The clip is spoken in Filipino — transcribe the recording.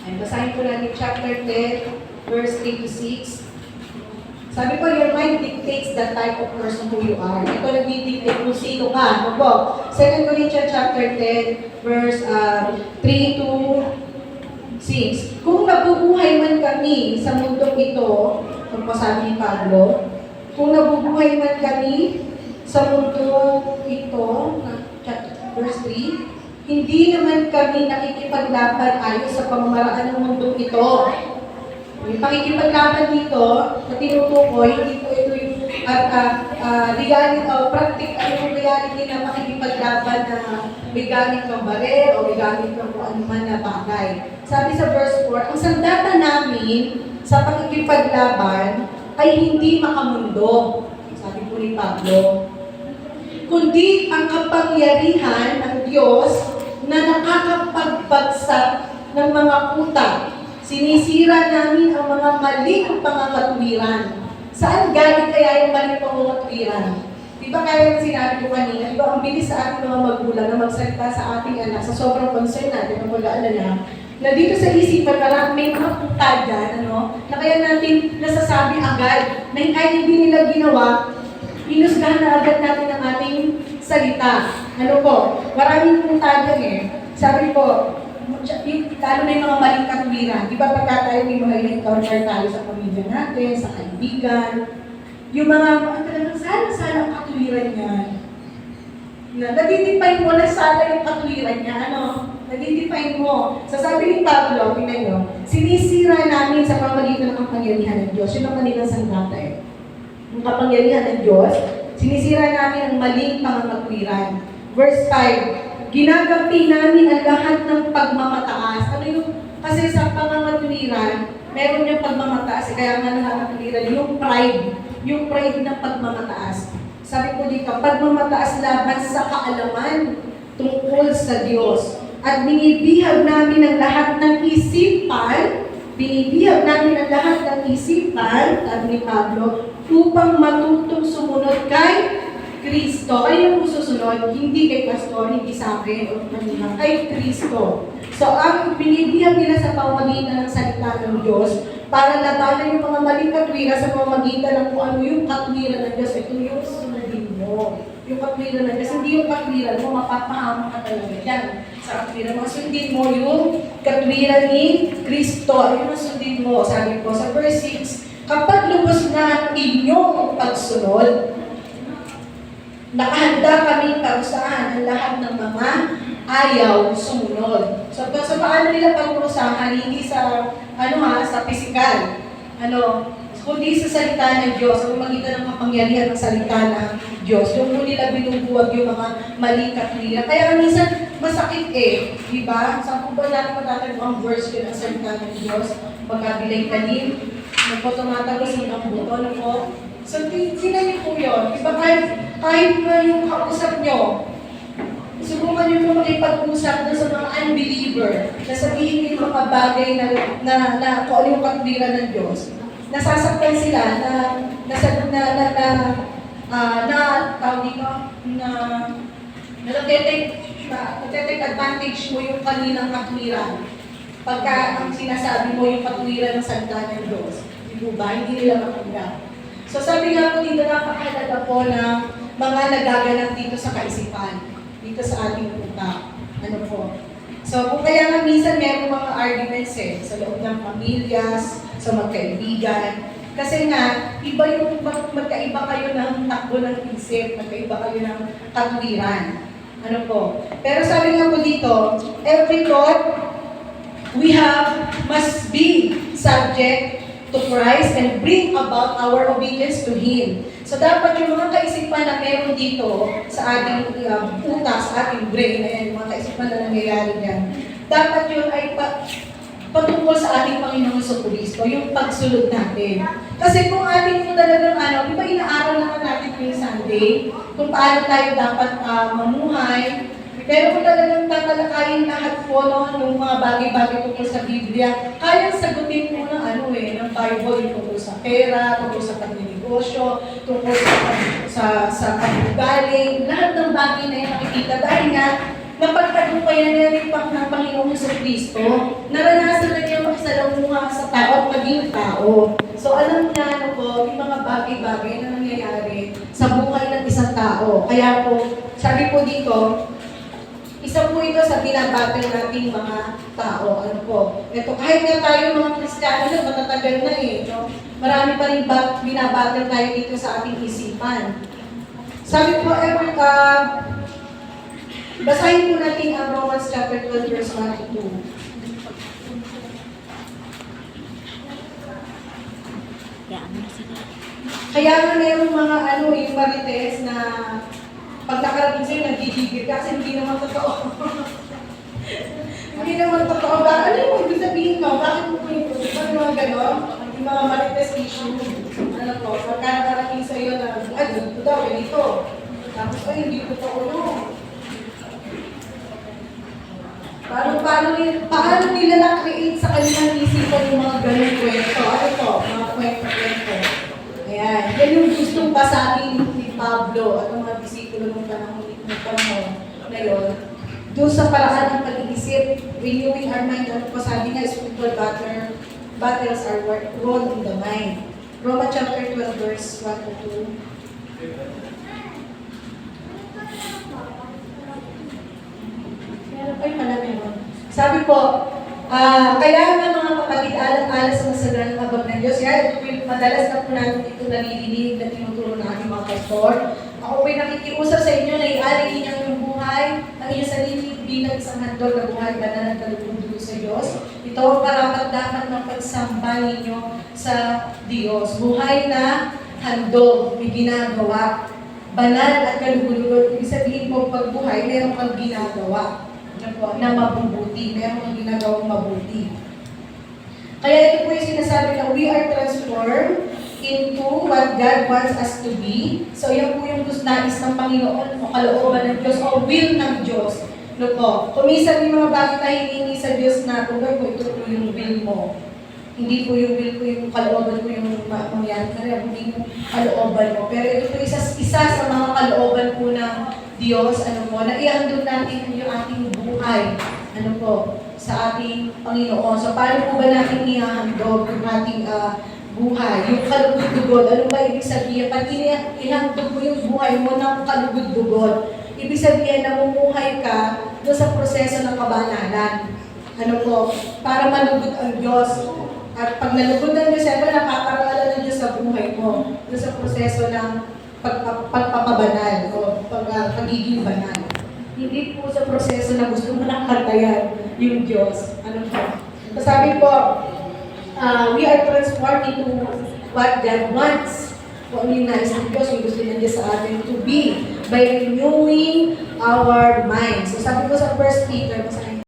Ay, basahin ko natin chapter 10, verse 3 to 6. Sabi ko, your mind dictates the type of person who you are. Ito nag-dictate kung sino ka. Ano po? 2 Corinthians chapter 10, verse 3 to 6. Kung nabubuhay man kami sa mundong ito, ano po sabi ni Pablo, kung nabubuhay man kami sa mundong ito, verse 3, hindi naman kami nakikipaglaban ayon sa pamamaraan ng mundong ito. Yung pakikipaglaban dito, na tinutukoy, hindi po ito yung reality o practical yung reality na makikipaglaban na may gamit ng baril o may gamit ng kung ano man na bagay. Sabi sa verse 4, ang sandata namin sa pakikipaglaban ay hindi makamundo, sabi po ni Pablo, kundi ang kapangyarihan ng Diyos na nakakapagbagsak ng mga kuta. Sinisira namin ang mga maling pangangatuwiran. Saan galing kaya yung maling pangangatuwiran? Di ba kaya yung sinabi ko kanina, di ba ang bilis sa ating mga magulang na magsalita sa ating anak sa sobrang concern natin ang pag-aalala na dito sa isipan parang may mga kuta dyan, na kaya natin nasasabi agad na kahit hindi nila ginawa, hinusgahan na agad natin ang ating salita. Ano po? Maraming puntahan Sabi ko, lalo na yung mga maling katwiran. Di ba pagka tayo may mga in-encounter tayo sa pamilya natin, sa kaibigan, yung mga sana ang katwiran niya. Nadidefine mo na sana yung katwiran niya. Nadidefine mo. Sabi ni Pablo, tingnan nyo, sinisira namin sa pamagitan ng kapangyarihan ng Diyos. Yun ang manilang sandata Yung kapangyarihan ng Diyos, sinisira namin ang maling pangangatuwiran. Verse 5, ginagampi namin ang lahat ng pagmamataas. Kasi sa pangangatuwiran, meron yung pagmamataas, kaya nga nangangatuwiran, yung pride ng pagmamataas. Sabi ko dito, pagmamataas laban sa kaalaman tungkol sa Diyos. At binibihag namin ang lahat ng isipan, sabi ni Pablo, upang matutong sumunod kay Kristo. Ay yung susunod, hindi kay pastor, hindi sa akin, o kanina, kay Kristo. So, ang binibihag nila sa pamamagitan ng salita ng Diyos, para labanan yung mga maling katwiran sa pamamagitan ng kung ano yung katwiran ng Diyos. Ito yung sunodin mo. Yung katwiran ng Diyos, hindi yung katwiran mo, mapapahama ka talaga yan. Sa katwiran mo, sundin mo yung katwiran ni Kristo. Ayun ang sundin mo. Sabi ko sa verse 6, kapag lubos na ang inyong pagsunod, nakahanda kaming parusahan ang lahat ng mga ayaw sumunod. So paano nila parusahan? Hindi sa, sa physical. Kundi sa salita ng Diyos, sa pamagitan ng kapangyarihan ng salita ng Diyos. Yung nila binubuwag yung mga maling katwiran. Kaya minsan, masakit di ba? Saan po ba natin matatag ang verse yun ang salita ng Diyos? Magkabilay tanim, tumatagos yung ang buto, So, sila niyo po yun. Diba kahit na yung kausap nyo, subukan nyo po makipag-usap na sa mga unbeliever, na sabihin yung mga bagay na kung ano yung katwiran ng Diyos. Nasasaktan sila nag-take advantage mo yung kaninang katwiran. Pagka ang sinasabi mo yung katwiran ng salita ng Diyos, di ba? Hindi nila matanggap. So sabi nga po dito, napakahalaga po na mga nagaganap dito sa kaisipan, dito sa ating utak. So kung kaya nga minsan meron mga arguments sa loob ng pamilyas, sa magkaibigan. Kasi nga, iba yung magkaiba kayo ng takbo ng isip, magkaiba kayo ng katwiran. Pero sabi nga po dito, every thought we have must be subject to Christ and bring about our obedience to Him. So dapat yung mga kaisipan na meron dito sa ating utak, sa ating brain, mga kaisipan na nangyayari dyan, dapat yun ay patungkol sa ating Panginoong Jesucristo, yung pagsulod natin. Kasi kung ating po talagang di ba inaaral naman natin yung Sunday, kung paano tayo dapat mamuhay, pero kung talagang tatalakayin lahat po ng mga bagay-bagay tungkol sa Biblia, kayang sagutin mo ng ng Bible tungkol sa pera, tungkol sa pagninegosyo, tungkol sa pag-ugali, lahat ng bagay na yan nakikita. Dahil nga, napagtagumpayan na rin ng Panginoong Jesucristo, naranasan na niyang tao. So alam niya ano po, yung mga bagay-bagay na nangyayari sa buhay ng isang tao. Kaya po, sabi po dito, isa po ito sa binabattle nating mga tao. Ano po? Ito, kahit nga tayo mga Kristiyano na matatagal na no? Marami pa rin binabattle tayo dito sa ating isipan. Sabi po, basahin po natin ang Romans chapter 12, verse 1 to 2. Kaya nga mayroong mga yung marites na pag nakarating sa'yo, nagigigil ka kasi hindi naman totoo. Hindi naman totoo ba? Ano yung ibig sabihin mo? Bakit mo po ito? Ano mga gano'n? Yung mga marites issue. Ano po? Pagka nakarating sa'yo na, dito daw, ganito. Tapos, hindi totoo yun. Paano nila na-create sa kanilang isipan yung mga ganung kwento? Ano to? Mga kwento-kwento. Ayan. Yan yung gustong basahin ni Pablo at ang mga disikulo ng panahon na yun. Doon sa paraan ng pag-iisip, renewing our mind, ano po sabi nga, spiritual battles are won in the mind. Romans chapter 12, verse 1 to 2. Sabi po, kaya nga mga kapatid, alas-alas sa masagrang habag ng Diyos. Yan, madalas na po natin ito nalilinig na tinuturo ng ating mga pastor. Ako po'y nakikiusap sa inyo na ialin ninyong yung buhay, ang inyong sarili bilang isang handog na buhay, banal at kalugod sa Diyos. Ito ang karapat-dapat ng pagsamba ninyo sa Diyos. Buhay na handog, may ginagawa. Banal at kalugod. Ibig sabihin po, pagbuhay, meron kang ginagawa na mabubuti, meron kang ginagawang mabuti. Kaya ito po yung sinasabi na we are transformed into what God wants us to be. So yan po yung nais ng Panginoon o kalooban ng Diyos o will ng Diyos. No po, kumisan yung mga bagay na hiningi sa Diyos na kung po ito po yung will mo. Hindi po yung will ko, yung kalooban ko yung mangyari na rin, hindi yung kalooban mo. Pero ito po isa sa mga kalooban po ng Diyos, na ihandog natin yung ating buhay, sa ating Panginoon. So, paano po ba natin ihandog yung ating buhay? Yung kalugod-dugod, ano ba ibig sabihin? Pag ihandog mo yung buhay mo ng kalugod-dugod, ibig sabihin na namumuhay ka doon sa proseso ng kabanalan. Para malugod ang Diyos. At pag nalugod ang Diyos, siyempre napaparangalan ng Diyos sa buhay mo, doon sa proseso ng pagpapabanal o pagiging banal. Hindi po sa proseso na gusto mo nang kantayan yung Diyos. Sabi po, we are transformed into what God wants. Kung ano yung nais ng Diyos, yung gusto niya sa atin to be by renewing our minds. So sabi ko sa 1 Peter,